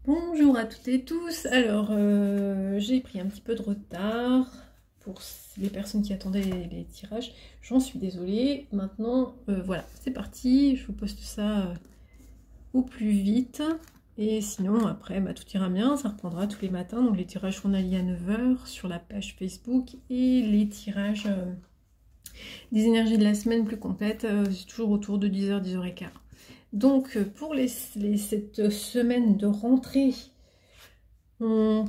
Bonjour à toutes et tous. Alors, j'ai pris un petit peu de retard pour les personnes qui attendaient les tirages. J'en suis désolée. Maintenant, voilà, c'est parti. Je vous poste ça au plus vite. Et sinon, après, tout ira bien. Ça reprendra tous les matins. Donc, les tirages journaliers à 9 h sur la page Facebook et les tirages des énergies de la semaine plus complètes, c'est toujours autour de 10 h, 10 h 15. Donc, pour cette semaine de rentrée, on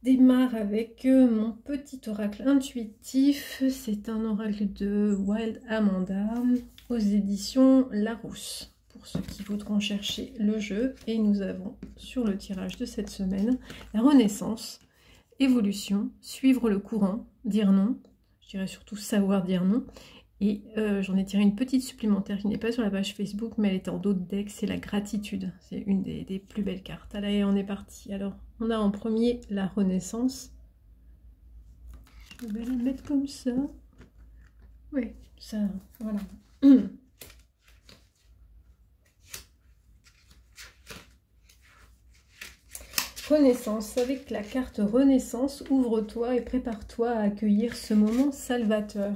démarre avec mon petit oracle intuitif. C'est un oracle de Wild Amanda aux éditions Larousse, pour ceux qui voudront chercher le jeu. Et nous avons sur le tirage de cette semaine la renaissance, évolution, suivre le courant, dire non. Je dirais surtout savoir dire non. Et j'en ai tiré une petite supplémentaire qui n'est pas sur la page Facebook, mais elle est en dos de deck, c'est la gratitude. C'est une des plus belles cartes. Allez, on est parti. Alors, on a en premier la renaissance. Je vais la mettre comme ça. Oui, ça, voilà. Renaissance, avec la carte Renaissance, ouvre-toi et prépare-toi à accueillir ce moment salvateur.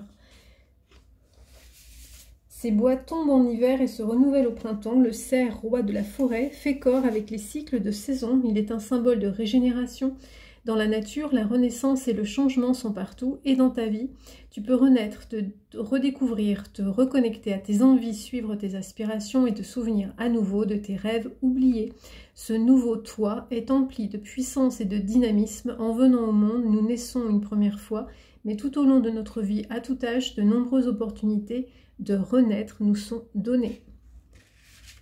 Ces bois tombent en hiver et se renouvellent au printemps. Le cerf, roi de la forêt, fait corps avec les cycles de saison. Il est un symbole de régénération. Dans la nature, la renaissance et le changement sont partout. Et dans ta vie, tu peux renaître, te redécouvrir, te reconnecter à tes envies, suivre tes aspirations et te souvenir à nouveau de tes rêves oubliés. Ce nouveau toi est empli de puissance et de dynamisme. En venant au monde, nous naissons une première fois, mais tout au long de notre vie, à tout âge, de nombreuses opportunités de renaître nous sont donnés.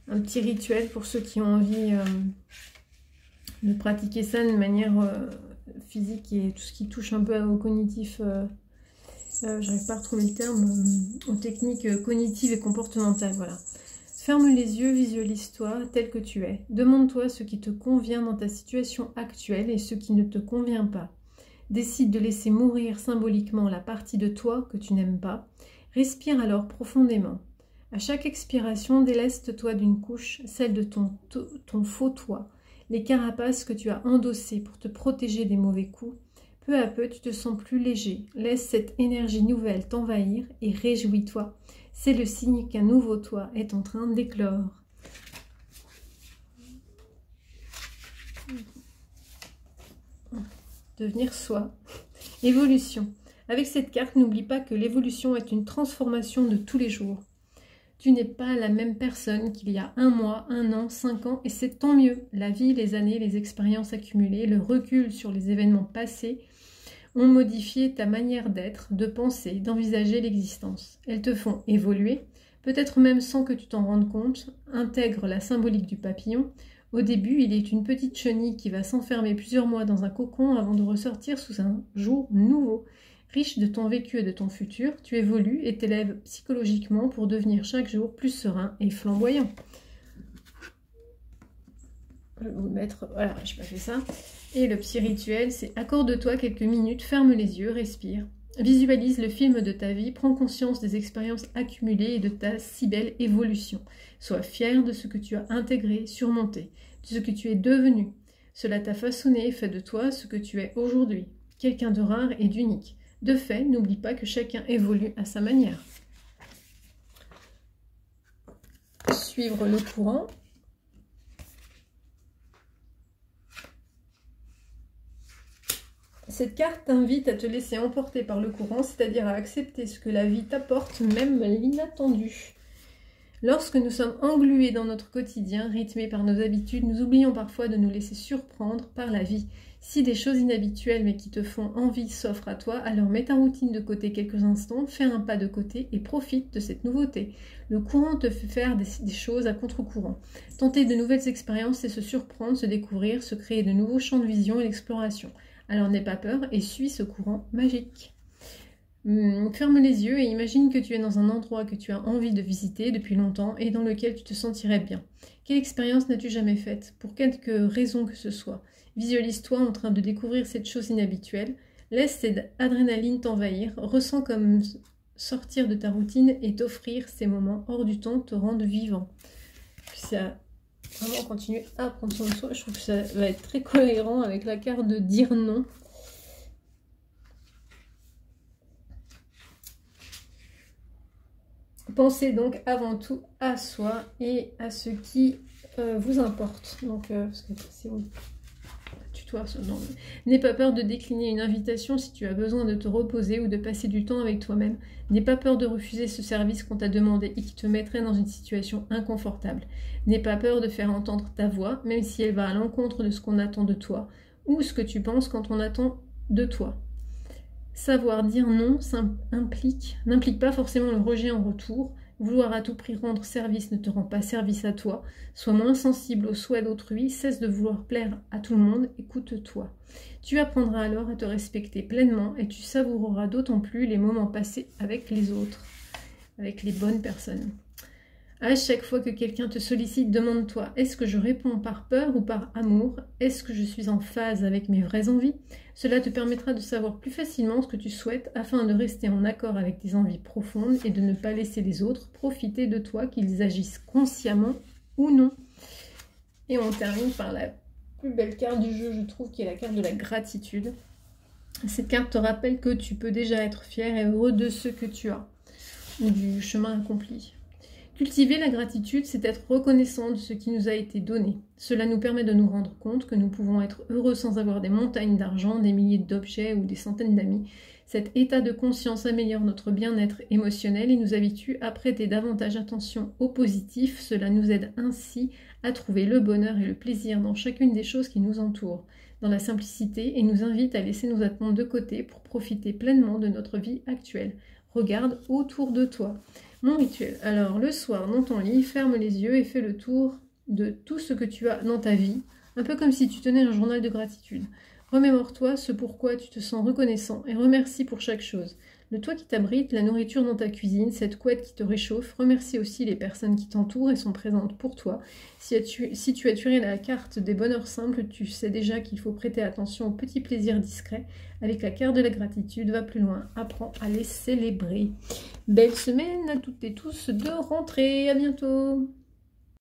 Un petit rituel pour ceux qui ont envie de pratiquer ça de manière physique et tout ce qui touche un peu au cognitif, j'arrive pas à retrouver le terme, aux techniques cognitives et comportementales, voilà. Ferme les yeux, visualise-toi tel que tu es. Demande-toi ce qui te convient dans ta situation actuelle et ce qui ne te convient pas. Décide de laisser mourir symboliquement la partie de toi que tu n'aimes pas. Respire alors profondément. À chaque expiration, déleste-toi d'une couche, celle de ton faux toi, les carapaces que tu as endossées pour te protéger des mauvais coups. Peu à peu, tu te sens plus léger. Laisse cette énergie nouvelle t'envahir et réjouis-toi. C'est le signe qu'un nouveau toi est en train d'éclore. Devenir soi. Évolution. Avec cette carte, n'oublie pas que l'évolution est une transformation de tous les jours. Tu n'es pas la même personne qu'il y a 1 mois, 1 an, 5 ans, et c'est tant mieux. La vie, les années, les expériences accumulées, le recul sur les événements passés ont modifié ta manière d'être, de penser, d'envisager l'existence. Elles te font évoluer, peut-être même sans que tu t'en rendes compte. Intègre la symbolique du papillon. Au début, il est une petite chenille qui va s'enfermer plusieurs mois dans un cocon avant de ressortir sous un jour nouveau. Riche de ton vécu et de ton futur, tu évolues et t'élèves psychologiquement pour devenir chaque jour plus serein et flamboyant. Je vais vous mettre, voilà, j'ai pas fait ça. Et le petit rituel, c'est accorde-toi quelques minutes, ferme les yeux, respire. Visualise le film de ta vie, prends conscience des expériences accumulées et de ta si belle évolution. Sois fier de ce que tu as intégré, surmonté, de ce que tu es devenu. Cela t'a façonné et fait de toi ce que tu es aujourd'hui, quelqu'un de rare et d'unique. De fait, n'oublie pas que chacun évolue à sa manière. Suivre le courant. Cette carte t'invite à te laisser emporter par le courant, c'est-à-dire à accepter ce que la vie t'apporte, même l'inattendu. Lorsque nous sommes englués dans notre quotidien, rythmés par nos habitudes, nous oublions parfois de nous laisser surprendre par la vie. Si des choses inhabituelles mais qui te font envie s'offrent à toi, alors mets ta routine de côté quelques instants, fais un pas de côté et profite de cette nouveauté. Le courant te fait faire des choses à contre-courant. Tenter de nouvelles expériences, c'est se surprendre, se découvrir, se créer de nouveaux champs de vision et d'exploration. Alors n'aie pas peur et suis ce courant magique. Ferme les yeux et imagine que tu es dans un endroit que tu as envie de visiter depuis longtemps et dans lequel tu te sentirais bien. Quelle expérience n'as-tu jamais faite? Pour quelque raison que ce soit. Visualise-toi en train de découvrir cette chose inhabituelle. Laisse cette adrénaline t'envahir. Ressens comme sortir de ta routine et t'offrir ces moments hors du temps te rendent vivant. Ça vraiment continuer à prendre soin de soi. Je trouve que ça va être très cohérent avec la carte de dire non. Pensez donc avant tout à soi et à ce qui vous importe. Donc, parce que c'est bon. N'aie pas peur de décliner une invitation si tu as besoin de te reposer ou de passer du temps avec toi-même. N'aie pas peur de refuser ce service qu'on t'a demandé et qui te mettrait dans une situation inconfortable. N'aie pas peur de faire entendre ta voix, même si elle va à l'encontre de ce qu'on attend de toi ou ce que tu penses quand on attend de toi. Savoir dire non n'implique pas forcément le rejet en retour. Vouloir à tout prix rendre service ne te rend pas service à toi. Sois moins sensible aux souhaits d'autrui, cesse de vouloir plaire à tout le monde, écoute-toi. Tu apprendras alors à te respecter pleinement et tu savoureras d'autant plus les moments passés avec les autres, avec les bonnes personnes. À chaque fois que quelqu'un te sollicite, demande-toi, est-ce que je réponds par peur ou par amour? Est-ce que je suis en phase avec mes vraies envies? Cela te permettra de savoir plus facilement ce que tu souhaites afin de rester en accord avec tes envies profondes et de ne pas laisser les autres profiter de toi, qu'ils agissent consciemment ou non. Et on termine par la plus belle carte du jeu, je trouve, qui est la carte de la gratitude. Cette carte te rappelle que tu peux déjà être fier et heureux de ce que tu as, ou du chemin accompli. Cultiver la gratitude, c'est être reconnaissant de ce qui nous a été donné. Cela nous permet de nous rendre compte que nous pouvons être heureux sans avoir des montagnes d'argent, des milliers d'objets ou des centaines d'amis. Cet état de conscience améliore notre bien-être émotionnel et nous habitue à prêter davantage attention au positif. Cela nous aide ainsi à trouver le bonheur et le plaisir dans chacune des choses qui nous entourent, dans la simplicité, et nous invite à laisser nos attentes de côté pour profiter pleinement de notre vie actuelle. Regarde autour de toi. Mon rituel. Alors, le soir, dans ton lit, ferme les yeux et fais le tour de tout ce que tu as dans ta vie, un peu comme si tu tenais un journal de gratitude. Remémore-toi ce pourquoi tu te sens reconnaissant et remercie pour chaque chose. Le toit qui t'abrite, la nourriture dans ta cuisine, cette couette qui te réchauffe, remercie aussi les personnes qui t'entourent et sont présentes pour toi. Si tu as tiré la carte des bonheurs simples, tu sais déjà qu'il faut prêter attention aux petits plaisirs discrets. Avec la carte de la gratitude, va plus loin, apprends à les célébrer. Belle semaine à toutes et tous de rentrée, à bientôt!